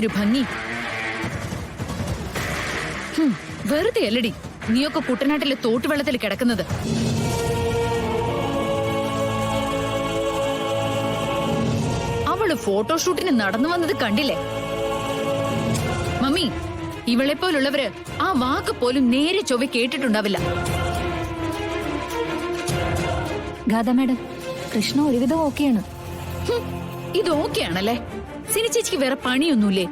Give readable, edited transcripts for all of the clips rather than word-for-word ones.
എന്തൊരു ഭംഗി. വെറുതെ അല്ലടി നീയൊക്കെ കുട്ടനാട്ടിലെ തോട്ടുവെള്ളത്തിൽ കിടക്കുന്നത്. അവള് ഫോട്ടോഷൂട്ടിന് നടന്നു വന്നത് കണ്ടില്ലേ? മമ്മി, ഇവളെ പോലുള്ളവര് ആ വാക്ക് പോലും നേരെ ചൊവ്വ കേട്ടിട്ടുണ്ടാവില്ല. ഗാഥ മാഡം, കൃഷ്ണ ഒരുവിധം ഓക്കെയാണ്. ഇത് ഓക്കെയാണല്ലേ? സിനി ചേച്ചിക്ക് വേറെ പണിയൊന്നുമില്ലേ?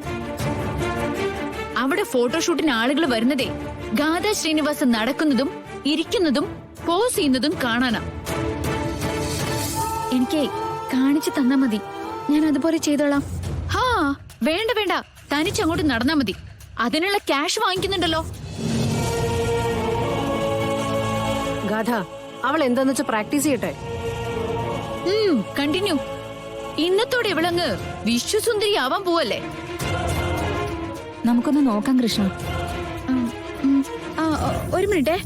അവിടെ ഫോട്ടോഷൂട്ടിന് ആളുകൾ വരുന്നതേ ഗാഥ ശ്രീനിവാസൻ നടക്കുന്നതും ഇരിക്കുന്നതും പോസ് ചെയ്യുന്നതും കാണാനാ. എനിക്ക് കാണിച്ചു തന്നാ മതി, ഞാൻ അതുപോലെ ചെയ്തോളാം. ഹാ, വേണ്ട വേണ്ട, തനിച്ചങ്ങോട്ട് നടന്നാ മതി. അതിനുള്ള ക്യാഷ് വാങ്ങിക്കുന്നുണ്ടല്ലോ. ഗാഥ, അവൾ എന്താന്ന് വെച്ചാൽ പ്രാക്ടീസ് ചെയ്യട്ടെ. കണ്ടിന്യൂ. ഇന്നത്തോടെ ഇവളങ്ങ് വിശ്വസുന്ദരി ആവാൻ പോവല്ലേ? നമുക്കൊന്ന് നോക്കാം കൃഷ്ണ. ഒരു മിനിറ്റേ.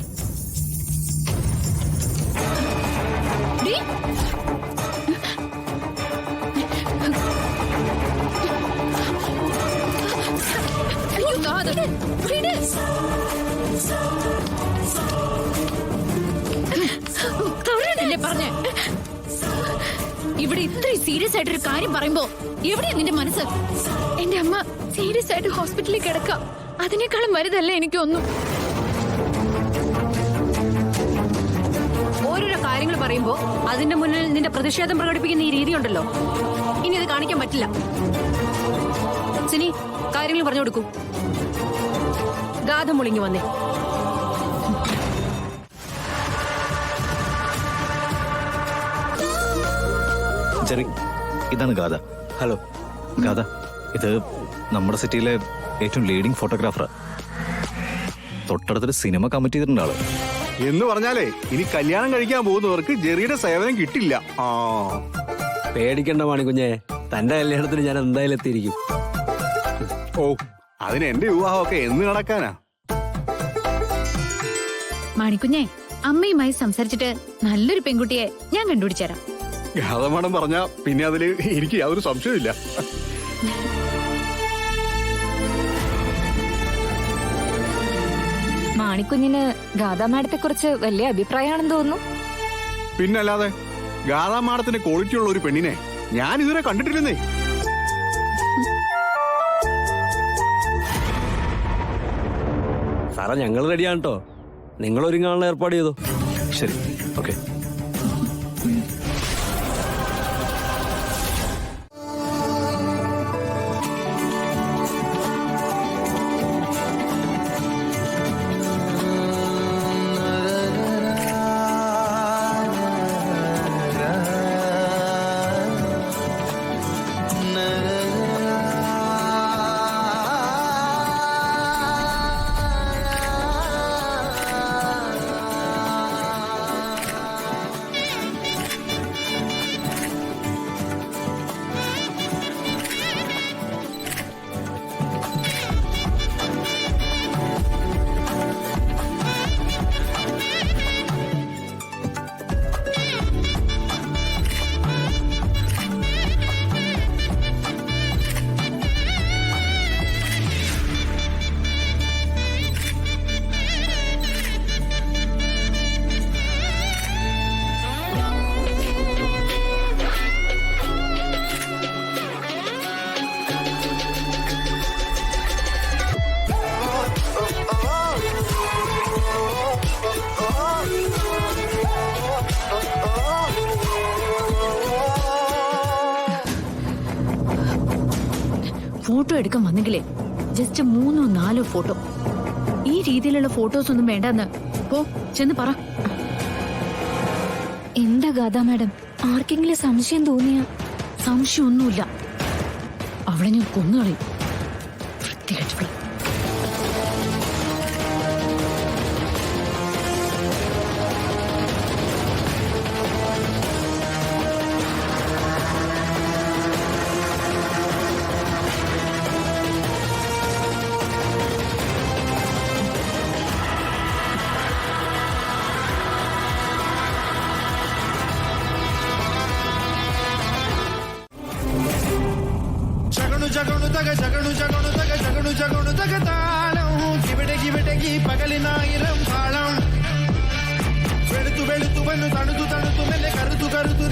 പറഞ്ഞേ, ഇവിടെ ഇത്രയും സീരിയസ് ആയിട്ടൊരു കാര്യം പറയുമ്പോ എവിടെയാ നിന്റെ മനസ്സ്? എന്റെ അമ്മ സീരിയസ് ആയിട്ട് ഹോസ്പിറ്റലിൽ കിടക്കാം. അതിനേക്കാളും വലുതല്ല എനിക്കൊന്നും. ഓരോരോ കാര്യങ്ങൾ പറയുമ്പോ അതിന്റെ മുന്നിൽ നിന്റെ പ്രതിഷേധം പ്രകടിപ്പിക്കുന്ന ഈ രീതിയുണ്ടല്ലോ, ഇനി ഇത് കാണിക്കാൻ പറ്റില്ല. സിനി, കാര്യങ്ങൾ പറഞ്ഞു കൊടുക്കൂ. ഗാഥ മുളിങ്ങി വന്നേ. ജെറി, ഇതാണ് ഗാഥ. ഹലോ ഗാഥ, ഇത് നമ്മുടെ സിറ്റിയിലെ ഏറ്റവും ലീഡിംഗ് ഫോട്ടോഗ്രാഫറാ. തൊട്ടടുത്തൊരു സിനിമ കമ്മിറ്റ് ചെയ്തിട്ടുണ്ട് ആള്. എന്ന് പറഞ്ഞാലേ ഇനി കല്യാണം കഴിക്കാൻ പോകുന്നവർക്ക് ജെറിയുടെ സേവനം കിട്ടില്ല. പേടിക്കണ്ട മാണിക്കുഞ്ഞെ, തന്റെ കല്യാണത്തിന് ഞാൻ എന്തായാലും എത്തിയിരിക്കും. ഓ, അതിന് എന്റെ വിവാഹമൊക്കെ എന്ന് നടക്കാനാ? മാണിക്കുഞ്ഞെ, അമ്മയുമായി സംസാരിച്ചിട്ട് നല്ലൊരു പെൺകുട്ടിയെ ഞാൻ കണ്ടുപിടിച്ചേരാം. ഗാഥമാടം പറഞ്ഞ പിന്നെ അതില് എനിക്ക് യാതൊരു സംശയമില്ല. മാണിക്കുഞ്ഞിന് ഗാഥാ മാഡത്തെ കുറിച്ച് വലിയ അഭിപ്രായമാണെന്ന് തോന്നുന്നു. പിന്നല്ലാതെ, ഗാഥാമാടത്തിന്റെ ക്വാളിറ്റി ഉള്ള ഒരു പെണ്ണിനെ ഞാൻ ഇതുവരെ കണ്ടിട്ടില്ലെന്നേ. സാറേ, ഞങ്ങൾ റെഡിയാണ് കേട്ടോ. നിങ്ങൾ ഒരുങ്ങാനുള്ള ഏർപ്പാട് ചെയ്തോ. ശരി, ഓക്കെ. ഫോട്ടോ എടുക്കാൻ വന്നെങ്കിലേ ജസ്റ്റ് 3-4 ഫോട്ടോ. ഈ രീതിയിലുള്ള ഫോട്ടോസ് ഒന്നും വേണ്ടെന്ന് പോ ചെന്ന് പറ. എന്താ ഗാഥാ മാഡം, ആർക്കെങ്കിലും സംശയം തോന്നിയ? സംശയമൊന്നുമില്ല, അവളെ ഞാൻ കൊന്നുകളയും. വൃത്തികെട്ടവള്. జగను జగను తగ జగను జగను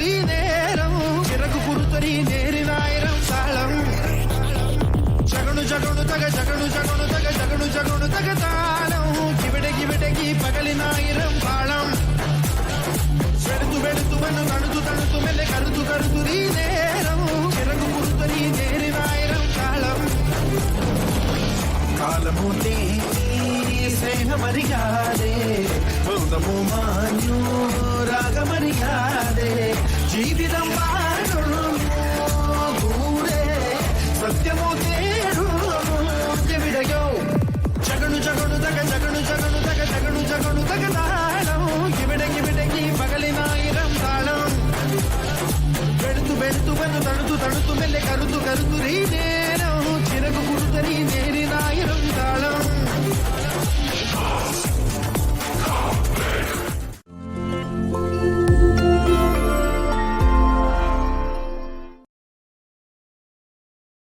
കരുതുരീ നേരം ചിറകു കുറുത്തൊരീ നേരിനായിരം താളം ജഗണു ജഗണു തക ജഗണു ജഗണു തക ജഗണു ജഗണു തക താളം കിവിടകി പകലിനായിരം താളം വെടുത്തു വന്നു തണുത്തു മെല്ലെ കരുതുരീ നേരം ചിറകു കുറുത്തൊരീ നേരിനായിരം താളം കാലമോ സ്നേഹമറിയാതെ ബോധമോ മാഞ്ഞു രാഗമറിയാതെ ജീവിതം പാടുന്നു ദൂരെ സത്യമോ